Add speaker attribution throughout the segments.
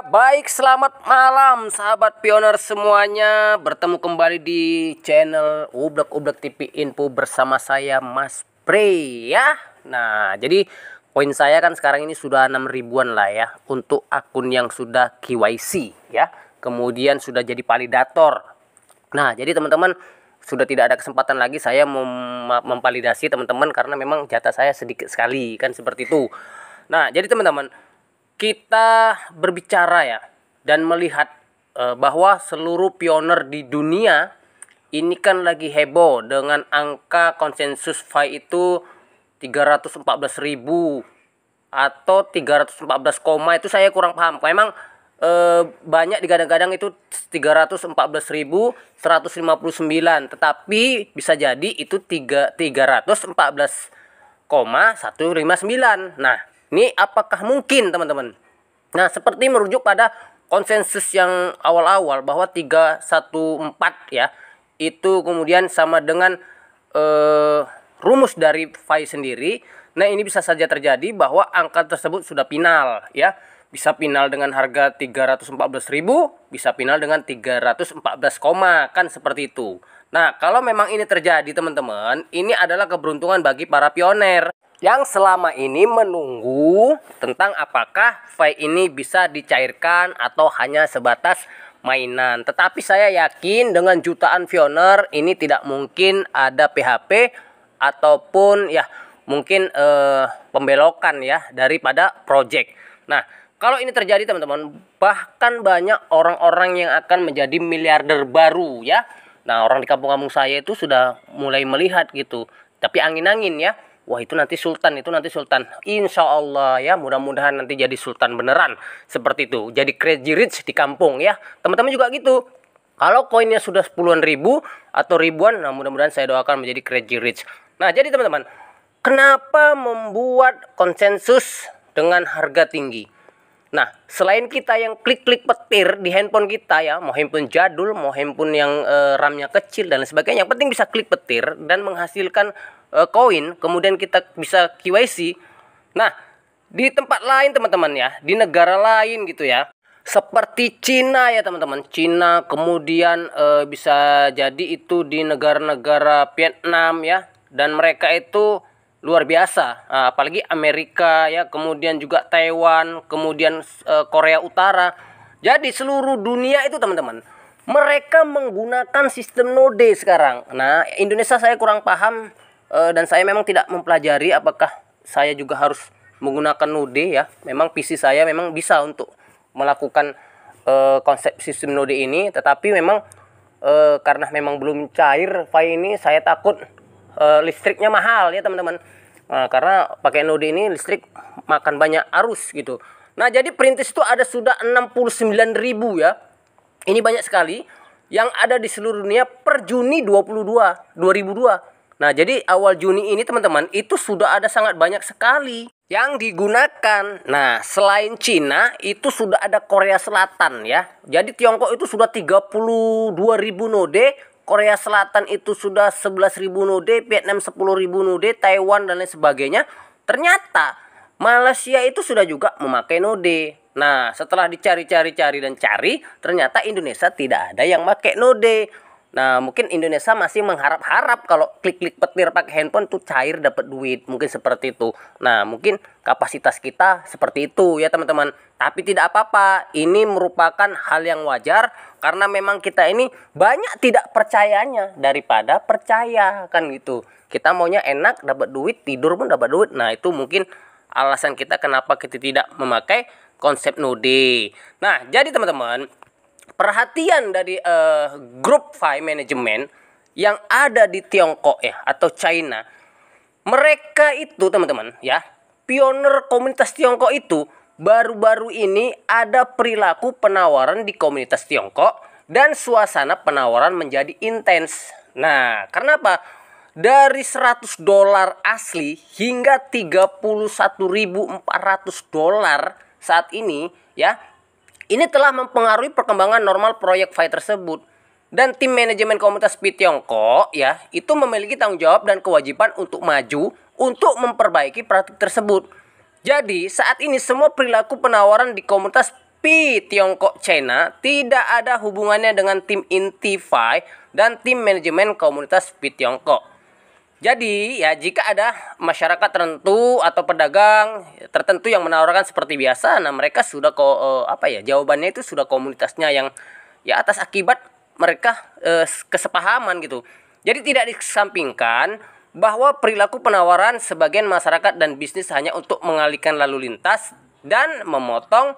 Speaker 1: Baik, selamat malam sahabat pioner semuanya. Bertemu kembali di channel Ublek TV Info bersama saya Mas Pre ya. Nah, jadi poin saya kan sekarang ini sudah 6 ribuan lah ya untuk akun yang sudah KYC ya. Kemudian sudah jadi validator. Nah, jadi teman-teman sudah tidak ada kesempatan lagi saya memvalidasi teman-teman karena memang jatah saya sedikit sekali kan seperti itu. Nah, jadi teman-teman kita berbicara ya dan melihat bahwa seluruh pioner di dunia ini kan lagi heboh dengan angka konsensus FI itu 314.000 atau 314, itu saya kurang paham. Memang banyak digadang-gadang itu 314.159, tetapi bisa jadi itu 314,159. Nah, ini apakah mungkin teman-teman? Nah, seperti merujuk pada konsensus yang awal-awal bahwa 314 ya, itu kemudian sama dengan rumus dari FI sendiri. Nah, ini bisa saja terjadi bahwa angka tersebut sudah final ya. Bisa final dengan harga 314.000, bisa final dengan 314, kan seperti itu. Nah, kalau memang ini terjadi teman-teman, ini adalah keberuntungan bagi para pioner yang selama ini menunggu tentang apakah FI ini bisa dicairkan atau hanya sebatas mainan. Tetapi saya yakin dengan jutaan pioner ini tidak mungkin ada PHP ataupun ya mungkin pembelokan ya daripada project. Nah, kalau ini terjadi teman-teman, bahkan banyak orang-orang yang akan menjadi miliarder baru ya. Nah, orang di kampung-kampung saya itu sudah mulai melihat gitu. Tapi angin-angin ya. Wah, itu nanti sultan, Insya Allah ya, mudah-mudahan nanti jadi sultan beneran. Seperti itu, jadi crazy rich di kampung ya. Teman-teman juga gitu. Kalau koinnya sudah puluhan ribu atau ribuan, nah mudah-mudahan saya doakan menjadi crazy rich. Nah, jadi teman-teman, kenapa membuat konsensus dengan harga tinggi? Nah, selain kita yang klik-klik petir di handphone kita ya, mau handphone jadul, mau handphone yang RAM-nya kecil dan sebagainya, yang penting bisa klik petir dan menghasilkan koin, kemudian kita bisa KYC. Nah, di tempat lain teman-teman ya, di negara lain gitu ya, seperti Cina ya teman-teman, Cina, kemudian bisa jadi itu di negara-negara Vietnam ya, dan mereka itu luar biasa, apalagi Amerika ya, kemudian juga Taiwan, kemudian Korea Utara. Jadi seluruh dunia itu teman-teman, mereka menggunakan sistem node sekarang. Nah, Indonesia saya kurang paham dan saya memang tidak mempelajari apakah saya juga harus menggunakan node ya. Memang PC saya memang bisa untuk melakukan konsep sistem node ini, tetapi memang karena memang belum cair FI ini, saya takut listriknya mahal ya teman-teman. Nah, karena pakai node ini listrik makan banyak arus gitu. Nah, jadi perintis itu ada sudah 69.000 ya. Ini banyak sekali yang ada di seluruh dunia per Juni 2002. Nah, jadi awal Juni ini teman-teman itu sudah ada sangat banyak sekali yang digunakan. Nah, selain Cina itu sudah ada Korea Selatan ya. Jadi Tiongkok itu sudah 32.000 node, Korea Selatan itu sudah 11.000 node, Vietnam 10.000 node, Taiwan dan lain sebagainya. Ternyata Malaysia itu sudah juga memakai node. Nah, setelah dicari-cari dan cari, ternyata Indonesia tidak ada yang pakai node. Nah, mungkin Indonesia masih mengharap-harap kalau klik-klik petir pakai handphone tuh cair dapat duit, mungkin seperti itu. Nah, mungkin kapasitas kita seperti itu ya teman-teman. Tapi tidak apa-apa, ini merupakan hal yang wajar karena memang kita ini banyak tidak percayanya daripada percaya kan gitu. Kita maunya enak, dapat duit, tidur pun dapat duit. Nah, itu mungkin alasan kita kenapa kita tidak memakai konsep node. Nah, jadi teman-teman, perhatian dari grup FI manajemen yang ada di Tiongkok ya atau China, mereka itu teman-teman ya, pioner komunitas Tiongkok itu baru-baru ini ada perilaku penawaran di komunitas Tiongkok dan suasana penawaran menjadi intens. Nah, karena apa? Dari $100 asli hingga $31.400 saat ini ya. Ini telah mempengaruhi perkembangan normal proyek FI tersebut. Dan tim manajemen komunitas FI Tiongkok ya, itu memiliki tanggung jawab dan kewajiban untuk maju untuk memperbaiki praktik tersebut. Jadi, saat ini semua perilaku penawaran di komunitas Pi Tiongkok China tidak ada hubungannya dengan tim inti Fi dan tim manajemen komunitas Pi Tiongkok. Jadi ya jika ada masyarakat tertentu atau pedagang tertentu yang menawarkan seperti biasa, nah mereka sudah jawabannya itu sudah komunitasnya yang ya atas akibat mereka kesepahaman gitu. Jadi tidak dikesampingkan bahwa perilaku penawaran sebagian masyarakat dan bisnis hanya untuk mengalihkan lalu lintas dan memotong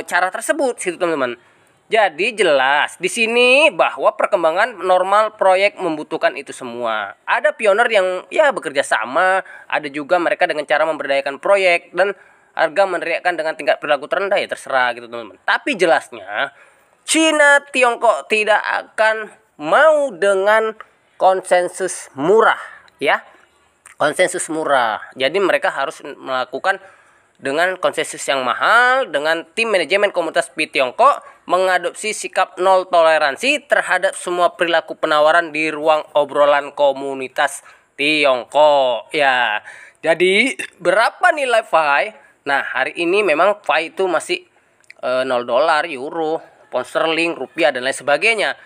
Speaker 1: cara tersebut situ teman-teman. Jadi jelas di sini bahwa perkembangan normal proyek membutuhkan itu semua. Ada pioner yang ya bekerja sama, ada juga mereka dengan cara memberdayakan proyek dan harga meneriakkan dengan tingkat perilaku terendah ya terserah gitu teman-teman. Tapi jelasnya Cina Tiongkok tidak akan mau dengan konsensus murah ya. Konsensus murah. Jadi mereka harus melakukan dengan konsensus yang mahal, dengan tim manajemen komunitas Pi Tiongkok mengadopsi sikap nol toleransi terhadap semua perilaku penawaran di ruang obrolan komunitas Tiongkok ya. Jadi berapa nilai Fi? Nah hari ini memang Fi itu masih $0, euro, pound sterling, rupiah dan lain sebagainya.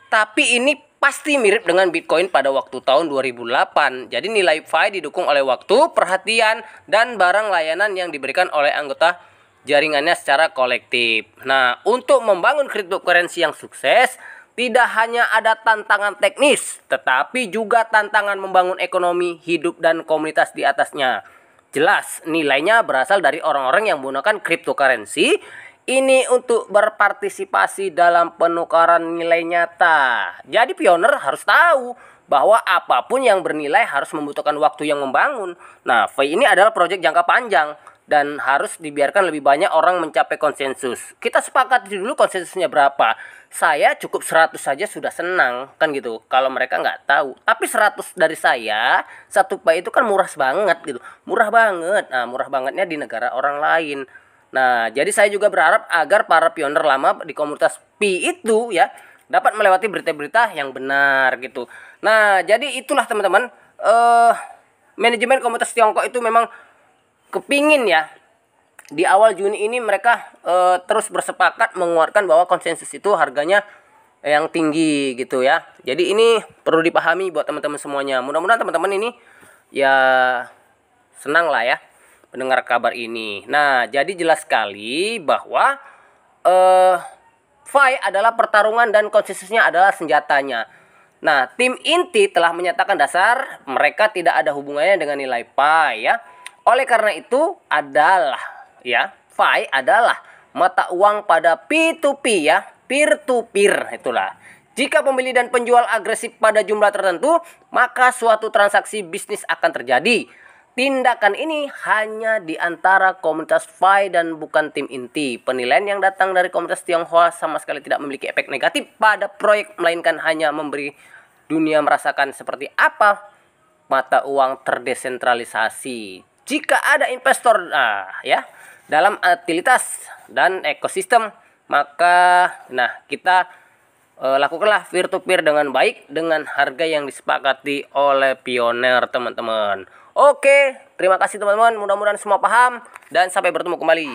Speaker 1: Tapi ini pasti mirip dengan Bitcoin pada waktu tahun 2008. Jadi nilai Fi didukung oleh waktu, perhatian, dan barang layanan yang diberikan oleh anggota jaringannya secara kolektif. Nah, untuk membangun cryptocurrency yang sukses, tidak hanya ada tantangan teknis, tetapi juga tantangan membangun ekonomi, hidup, dan komunitas di atasnya. Jelas, nilainya berasal dari orang-orang yang menggunakan cryptocurrency ini untuk berpartisipasi dalam penukaran nilai nyata. Jadi pioner harus tahu bahwa apapun yang bernilai harus membutuhkan waktu yang membangun. Nah, Fi ini adalah proyek jangka panjang dan harus dibiarkan lebih banyak orang mencapai konsensus. Kita sepakat dulu konsensusnya berapa. Saya cukup 100 saja sudah senang kan gitu. Kalau mereka nggak tahu. Tapi 100 dari saya, satu Fi itu kan murah banget gitu. Murah banget. Nah, murah bangetnya di negara orang lain. Nah, jadi saya juga berharap agar para pioner lama di komunitas Pi itu ya dapat melewati berita-berita yang benar gitu. Nah, jadi itulah teman-teman, manajemen komunitas Tiongkok itu memang kepingin ya di awal Juni ini mereka terus bersepakat menguatkan bahwa konsensus itu harganya yang tinggi gitu ya. Jadi ini perlu dipahami buat teman-teman semuanya. Mudah-mudahan teman-teman ini ya senang lah ya mendengar kabar ini. Nah, jadi jelas sekali bahwa Fi adalah pertarungan dan konsensusnya adalah senjatanya. Nah, tim inti telah menyatakan dasar mereka tidak ada hubungannya dengan nilai Fi ya. Oleh karena itu adalah ya, Fi adalah mata uang pada P2P ya, peer to peer itulah. Jika pembeli dan penjual agresif pada jumlah tertentu, maka suatu transaksi bisnis akan terjadi. Tindakan ini hanya di antara komunitas Fi dan bukan tim inti. Penilaian yang datang dari komunitas Tionghoa sama sekali tidak memiliki efek negatif pada proyek, melainkan hanya memberi dunia merasakan seperti apa mata uang terdesentralisasi. Jika ada investor ya dalam utilitas dan ekosistem, maka kita lakukanlah peer to peer dengan baik dengan harga yang disepakati oleh pioner teman-teman. Oke, terima kasih teman-teman. Mudah-mudahan semua paham dan sampai bertemu kembali.